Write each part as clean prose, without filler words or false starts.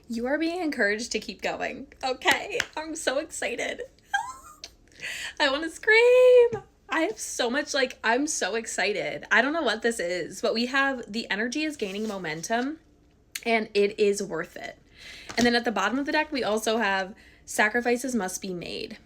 You are being encouraged to keep going. Okay, I'm so excited. I want to scream. I have so much, I'm so excited. I don't know what this is, but we have the energy is gaining momentum and it is worth it. And then at the bottom of the deck, we also have sacrifices must be made.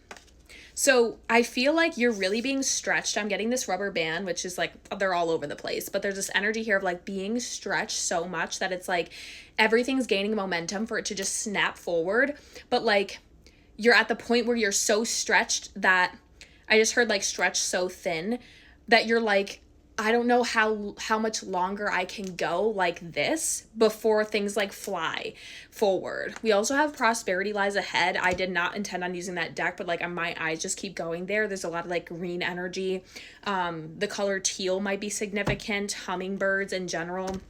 So I feel like you're really being stretched. I'm getting this rubber band, which is like, they're all over the place, but there's this energy here of like being stretched so much that it's like everything's gaining momentum for it to just snap forward. But like you're at the point where you're so stretched that I just heard like stretched so thin that you're like, I don't know how much longer I can go like this before things like fly forward. We also have prosperity lies ahead. I did not intend on using that deck, but like my eyes just keep going there. There's a lot of like green energy. The color teal might be significant. Hummingbirds in general.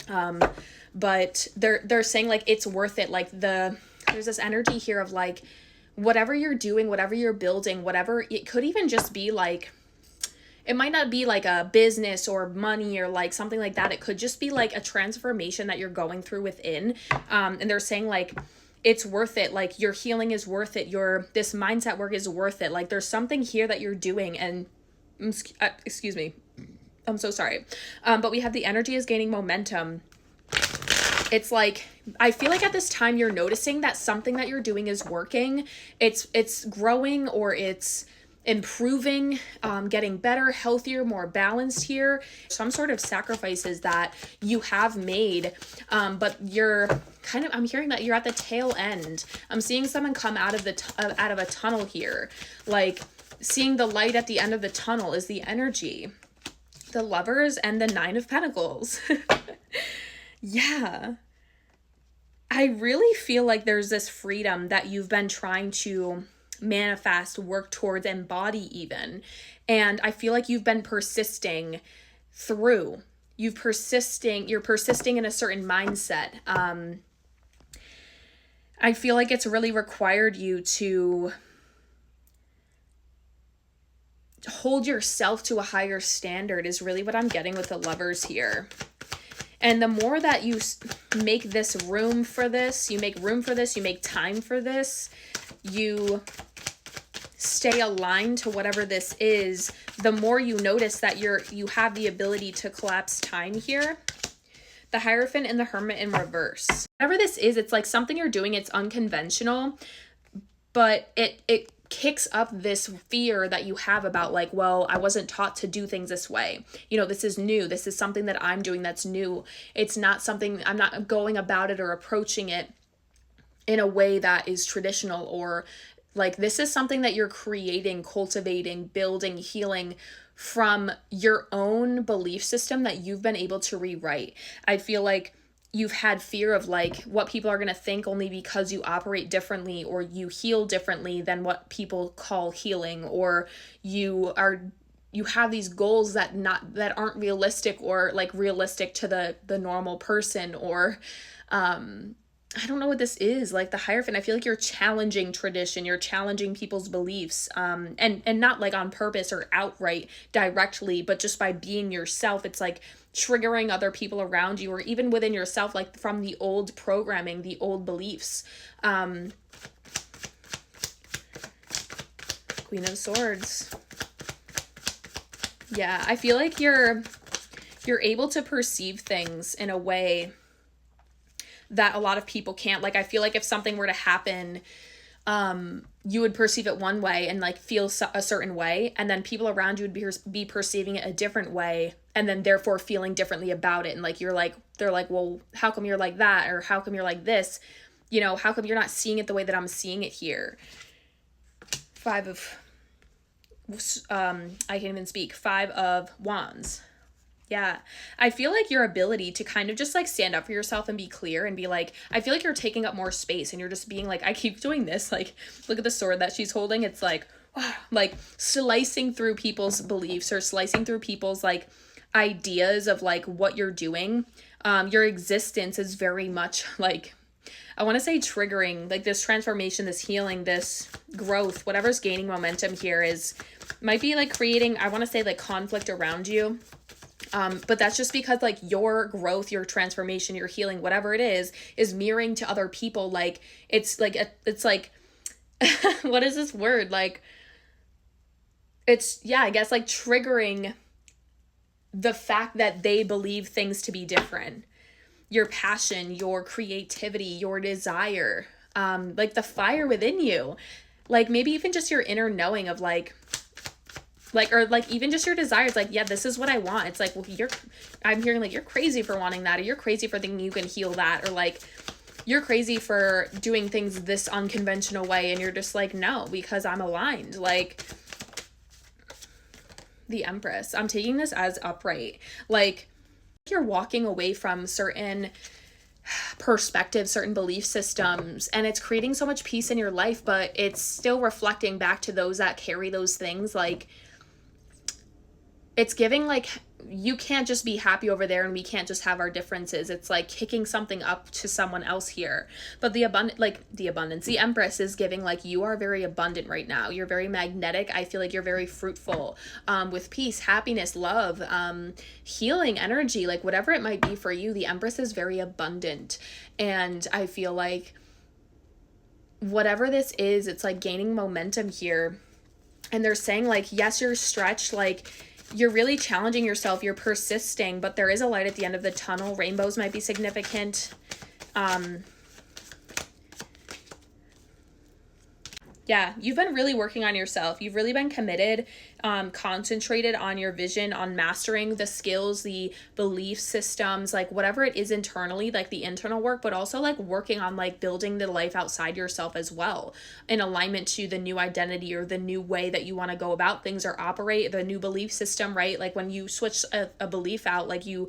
But they're saying like it's worth it. Like there's this energy here of like whatever you're doing, whatever you're building, whatever it could even just be like it might not be like a business or money or like something like that. It could just be like a transformation that you're going through within. And they're saying like, it's worth it. Like your healing is worth it. This mindset work is worth it. Like there's something here that you're doing and excuse me. I'm so sorry. But we have the energy is gaining momentum. It's like, I feel like at this time you're noticing that something that you're doing is working. It's growing or it's improving, getting better, healthier, more balanced here. Some sort of sacrifices that you have made, but you're kind of, I'm hearing that you're at the tail end. I'm seeing someone come out of out of a tunnel here. Like seeing the light at the end of the tunnel is the energy. The Lovers and the Nine of Pentacles. Yeah. I really feel like there's this freedom that you've been trying to manifest, work towards, embody even. And I feel like you've been persisting through. You're persisting in a certain mindset. I feel like it's really required you to hold yourself to a higher standard is really what I'm getting with the Lovers here. And the more that you make this room for this, you make room for this, you make time for this, you stay aligned to whatever this is, the more you notice that you have the ability to collapse time here. The Hierophant and the Hermit in reverse. Whatever this is, it's like something you're doing, it's unconventional, but it kicks up this fear that you have about like, well, I wasn't taught to do things this way. You know, this is new. This is something that I'm doing that's new. It's not something, I'm not going about it or approaching it in a way that is traditional, or like this is something that you're creating, cultivating, building, healing from your own belief system that you've been able to rewrite. I feel like you've had fear of like what people are going to think only because you operate differently or you heal differently than what people call healing, or you have these goals that aren't realistic or like realistic to the normal person, or I don't know what this is. Like the Hierophant, I feel like you're challenging tradition, you're challenging people's beliefs, and not like on purpose or outright directly, but just by being yourself. It's like triggering other people around you or even within yourself, like from the old programming, the old beliefs. Queen of Swords. Yeah, I feel like you're able to perceive things in a way that a lot of people can't. Like I feel like if something were to happen, you would perceive it one way and like feel a certain way, and then people around you would be perceiving it a different way, and then therefore feeling differently about it. And like they're like, well, how come you're like that, or how come you're like this? You know, how come you're not seeing it the way that I'm seeing it here? I can't even speak. 5 of Wands. Yeah, I feel like your ability to kind of just like stand up for yourself and be clear and be like, I feel like you're taking up more space and you're just being like, I keep doing this. Like, look at the sword that she's holding. It's like, wow, like slicing through people's beliefs or slicing through people's like ideas of like what you're doing. Your existence is very much like, I want to say triggering, like this transformation, this healing, this growth, whatever's gaining momentum here might be like creating, I want to say like conflict around you. But that's just because like your growth, your transformation, your healing, whatever it is mirroring to other people. Like it's like what is this word? Like it's, yeah, I guess like triggering the fact that they believe things to be different. Your passion, your creativity, your desire, like the fire within you, like maybe even just your inner knowing of like, or like even just your desires, like, yeah, this is what I want. It's like, well, I'm hearing like, you're crazy for wanting that, or you're crazy for thinking you can heal that, or like, you're crazy for doing things this unconventional way. And you're just like, no, because I'm aligned. Like the Empress, I'm taking this as upright. Like you're walking away from certain perspectives, certain belief systems, and it's creating so much peace in your life, but it's still reflecting back to those that carry those things. Like it's giving like, you can't just be happy over there and we can't just have our differences. It's like kicking something up to someone else here. But the abundance, the Empress is giving like, you are very abundant right now. You're very magnetic. I feel like you're very fruitful, with peace, happiness, love, healing energy, like whatever it might be for you. The Empress is very abundant. And I feel like whatever this is, it's like gaining momentum here. And they're saying like, yes, you're stretched, like you're really challenging yourself, you're persisting, but there is a light at the end of the tunnel. Rainbows might be significant. Yeah, you've been really working on yourself. You've really been committed, concentrated on your vision, on mastering the skills, the belief systems, like whatever it is internally, like the internal work, but also like working on like building the life outside yourself as well, in alignment to the new identity or the new way that you want to go about things or operate, the new belief system, right? Like when you switch a belief out, like you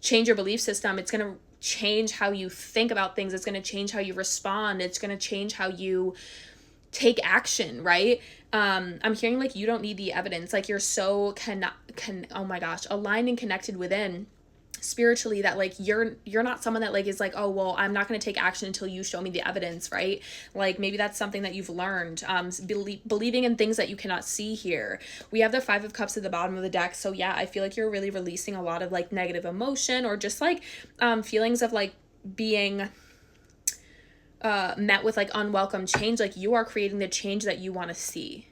change your belief system, it's going to change how you think about things. It's going to change how you respond. It's going to change how you take action, right? I'm hearing like you don't need the evidence, like you're so oh my gosh, aligned and connected within spiritually that like you're not someone that like is like, oh well, I'm not going to take action until you show me the evidence, right? Like maybe that's something that you've learned, believing in things that you cannot see here. We have the 5 of Cups at the bottom of the deck, so yeah, I feel like you're really releasing a lot of like negative emotion, or just like feelings of like being met with like unwelcome change. Like you are creating the change that you want to see.